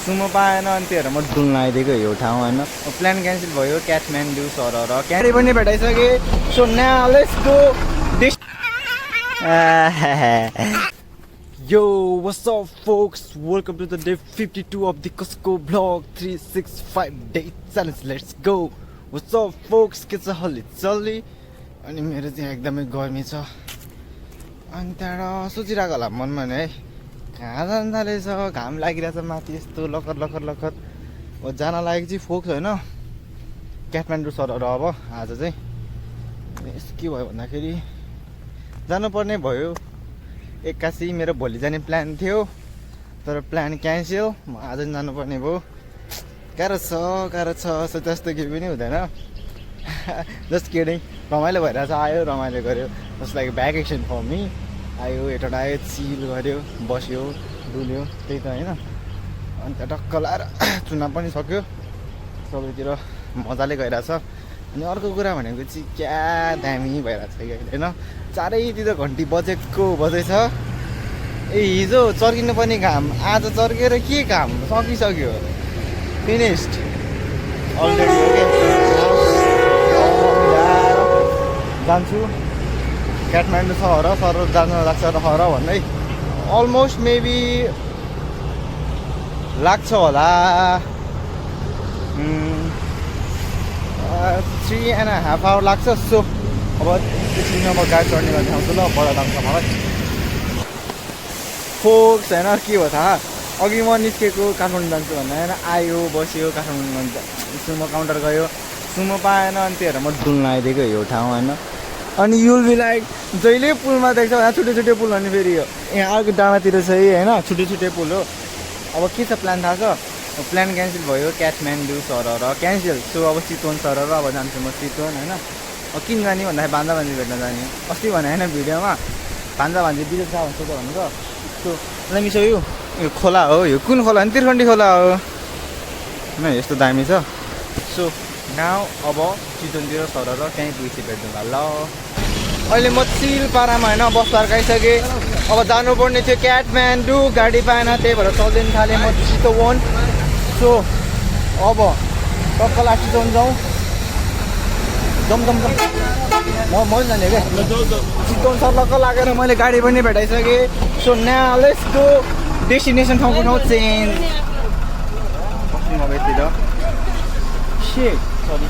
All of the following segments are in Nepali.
सुमो पाएन अनि त्यही भएर म डुल्न आइदिएको यो ठाउँ होइन प्लान क्यान्सल भयो काठमाडौँ सरर क्यारी पनि भेटाइसकेँ so now let's go Yo, what's up folks? Welcome to the day 52 of the Cusco Vlog 365 day challenge. Let's go. What's up folks? के छ हल्ली चल्ली अनि मेरो चाहिँ एकदमै गर्मी छ अनि त्यहाँबाट सोचिरहेको होला मनमा नि है कहाँ जान थालेछ घाम लागिरहेछ माथि यस्तो लखर लखर लखर ओ जान लागेको चाहिँ फोक्स होइन काठमाडौँ सरर अब आज चाहिँ यस्तो के भयो भन्दाखेरि जानुपर्ने भयो एक्कासी मेरो भोलि जाने प्लान थियो तर प्लान क्यान्सल म आज जानुपर्ने भयो गाह्रो छ जस्तो केही पनि हुँदैन जस्ट किडिङ रमाइलो भइरहेछ आयो रमाइलो गऱ्यो just like vacation for me आयो यता आयो चिल गऱ्यो बस्यो डुल्यो त्यही त होइन अनि त्यहाँ टक्क लाएर चुनाव पनि सक्यो सबैतिर मजाले गइरहेछ अनि अर्को कुरा भनेको चाहिँ क्या दामी भइरहेछ कि होइन चारैतिर घन्टी बजेको बजेछ ए हिजो चर्किनु पनि घाम आज चर्केर के घाम सकिसक्यो फिनिस्ड अलरेडी हो क्या जान्छु काठमाडौँ सहर सरर जान लाग्छ रहर भन्दै अलमोस्ट मेबी लाग्छ होला 3.5 आवर लाग्छ सो अब एकछिन म गाडी चढ्ने देखाउँछु ल बडा दामछ मलाई फोक्स होइन के हो थाहा अघि म निस्केको काठमाडौँ जान्छु भन्दा होइन आयो बस्यो काठमाडौँ सुमो काउन्टर गयो सुमो पाएन अनि त्यही भएर म डुल्न आइदिएको यो ठाउँ होइन अनि युल बी लाइक जहिले पुलमा देख्छ यहाँ छुट्टै छुट्टै पुल अनि फेरि यहाँ अर्को डाँडातिर छ होइन छुट्टै छुट्टै पुल हो अब के छ प्लान थाहा छ प्लान क्यान्सल भयो काठमाडौँ सरर क्यान्सल सो अब चितवन सरर अब जान्छु म चितवन होइन अब किन जाने भन्दाखेरि भान्जा भान्जी भेट्न जाने अस्ति भने होइन भिडियोमा भान्जा भान्जी बिजोग छ भन्छ त भनेको सो मिसो यो खोला हो यो कुन खोला नि त्रिखण्डी खोला हो होइन यस्तो दामी छ सो नाउ अब चितवनतिर सरर त्यहीँ पुगेपछि भेट्नु ल अहिले म चिल पारामा होइन बस फर्काइसकेँ अब जानुपर्ने थियो काठमाडौँ गाडी पाएन त्यही भएर चल्दैन थालेँ म चितवन सो अब टक्कला चितवन जाउँ जम म जाने क्या चितवन सर्लक्क लागेर मैले गाडी पनि भेटाइसकेँ so now let's go destination ठाउँको ठाउँ चेन्ज बस्नु अब यतिर सरी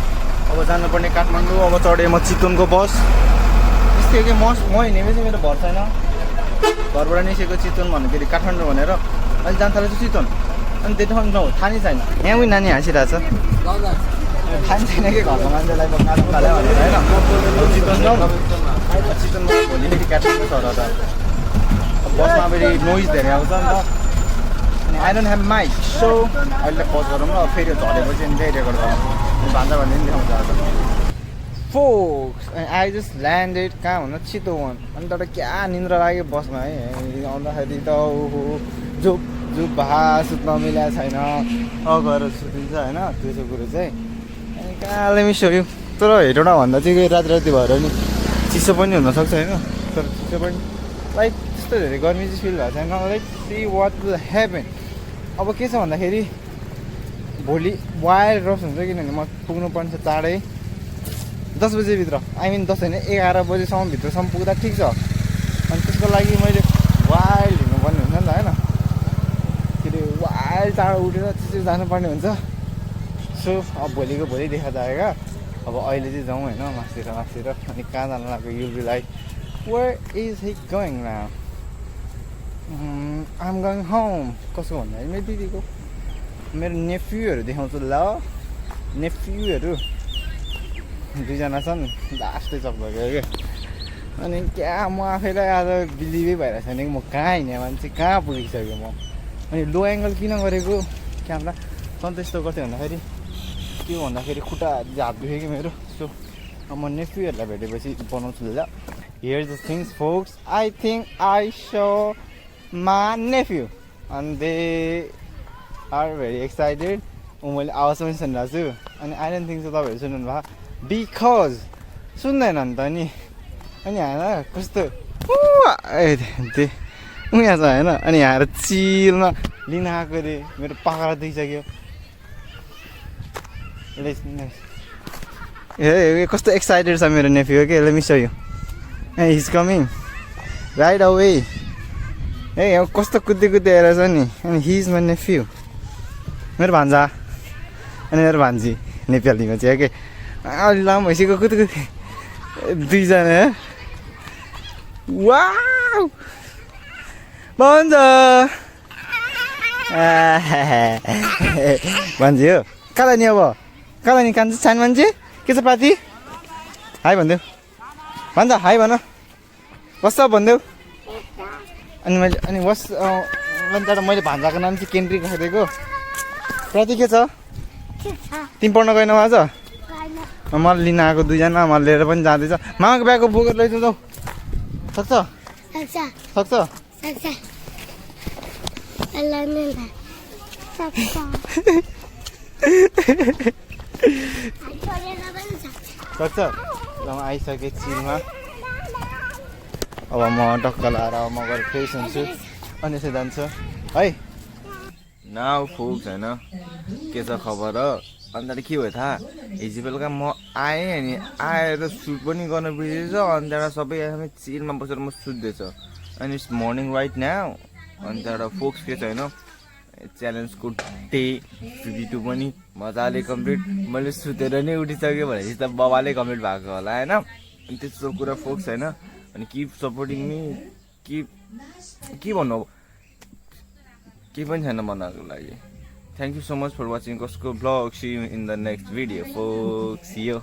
अब जानुपर्ने काठमाडौँ अब चढेँ म चितवनको बस यस्तै कि म हिँडेपछि मेरो भर छैन घरबाट निस्केको चितवन भन्दाखेरि काठमाडौँ भनेर अहिले जान थालेको छु चितवन अनि त्यो ठाउँ ठाउँ थाहा नै छैन यहाँ पनि नानी हाँसिरहेछ थाहा छैन कि घरको मान्छेलाई काठमाडौँ थाल्यो भनेर होइन चितवन जाउँ चितवनमा भोलि फेरि काठमाडौँ सर त बसमा फेरि नोइज धेरै आउँछ नि त अनि I don't have mic so अहिले पज गरौँ ल फेरि झरेपछि अनि त्यही रेकर्ड गरौँ भान्जा भन्ने पनि देखाउँछ आज फोक्स आई जस्ट ल्यान्डेड कहाँ भन्दा चितवन अनि तर क्या निन्द्रा लाग्यो बसमा है आउँदाखेरि त ओहो झुप भा सुत्न मिलाएको छैन गएर सुतिन्छ होइन त्यो चाहिँ कुरो चाहिँ अनि कहाँले मिसो तर हेटौँडा भन्दा चाहिँ राति भएर नि चिसो पनि हुनसक्छ होइन तर चिसो पनि लाइक त्यस्तो धेरै गर्मी चाहिँ फिल भएको छैन like see what will happen अब के छ भन्दाखेरि भोलि वाइल्ड रस हुन्छ किनभने म पुग्नुपर्ने छ चाँडै 10 बजीभित्र आई मिन 10 होइन 11 बजीसम्म भित्रसम्म पुग्दा ठिक छ अनि त्यसको लागि मैले वाइल्ड हिँड्नुपर्ने हुन्छ नि त होइन के अरे वाइल्ड चाँडो उठेर त्यसरी जानुपर्ने हुन्छ सो अब भोलिको भोलि देखा जाएगा अब अहिले चाहिँ जाउँ होइन मासतिर अनि कहाँ जानु लाग्यो you'll be like where is he going now I am going home कसो भन्दा मेरो दिदीको मेरो नेफ्यूहरू देखाउँछु ल नेफ्यूहरू 2 जना छन् लास्टै चक्कर गयो क्या अनि क्या म आफैलाई आज बिलिभै भइरहेको छैन कि म कहाँ हिँडेँ मान्छे कहाँ पुगिसक्यो म अनि लो एङ्गल किन गरेको क्यामेरा सन्त यस्तो गर्थ्यो भन्दाखेरि के भन्दाखेरि खुट्टा झाप दुख्यो कि मेरो सो म नेफ्यूहरूलाई भेटेपछि बनाउँछु ल here the things folks I think I saw my nephew and they are very excited मैले आवाज पनि सुनिरहेको छु अनि आई डोन्ट थिङ्क सो तपाईँहरू सुन्नु भयो बिकज सुन्दैन नि त अनि होइन कस्तो उहाँ छ होइन अनि यहाँ चिलमा लिन आएको अरे मेरो पखाला दिइसक्यो ए कस्तो एक्साइटेड छ मेरो नेफ्यू के ले मिस यो ए हिज कमिङ राइट अवे ए कस्तो कुद्दै कुद्दै हेरेर छ नि अनि हि इज माई नेफ्यू मेरो भान्जा अनि मेरो भान्जी नेपालीमा चाहिँ के अलि लामो भइसक्यो कुद्दै कुद्दै दुईजना वाउ भन्छ भान्जी हो कहाँ नि अब कहाँ नि कान्छ सानो मान्छे के छ पाती हाई भनिदेऊ भन्छ हाई भन कस्तो भनिदेऊ अनि वस तर मैले भान्जाको नाम चाहिँ केन्द्री राखिदिएको प्रति के छ तिमी पढ्न गएन आज मलाई लिन आएको दुईजना मलाई लिएर पनि जाँदैछ मामाको ब्यागको बोकेर लैजाऊ जाऊ सक्छ सक्छ सक्छ ल म आइसकेँ चिलमा अब म टक्क लाएर म गएर फ्रेस हुन्छु अनि यसो जान्छु है नाउ फोक्स होइन के छ खबर हो अन्त के भयो थाहा हिजो बेलुका म आएँ अनि आएर सुट पनि गर्न बिर्सेछ अनि त्यहाँबाट सबै चिलमा बसेर म सुत्दैछ अनि इट्स मर्निङ राइट नाउ अनि त्यहाँबाट फोक्स के छ होइन च्यालेन्जको डे 52 पनि मजाले कम्प्लिट मैले सुतेर नै उठिसक्यो भनेपछि त बाबाले कम्प्लिट भएको होला होइन अनि त्यस्तो कुरा फोक्स होइन अनि किप सपोर्टिङ मी के भन्नु अब केही पनि छैन भन्नको लागि thank you so much for watching कसको vlog see you in the next video folks यो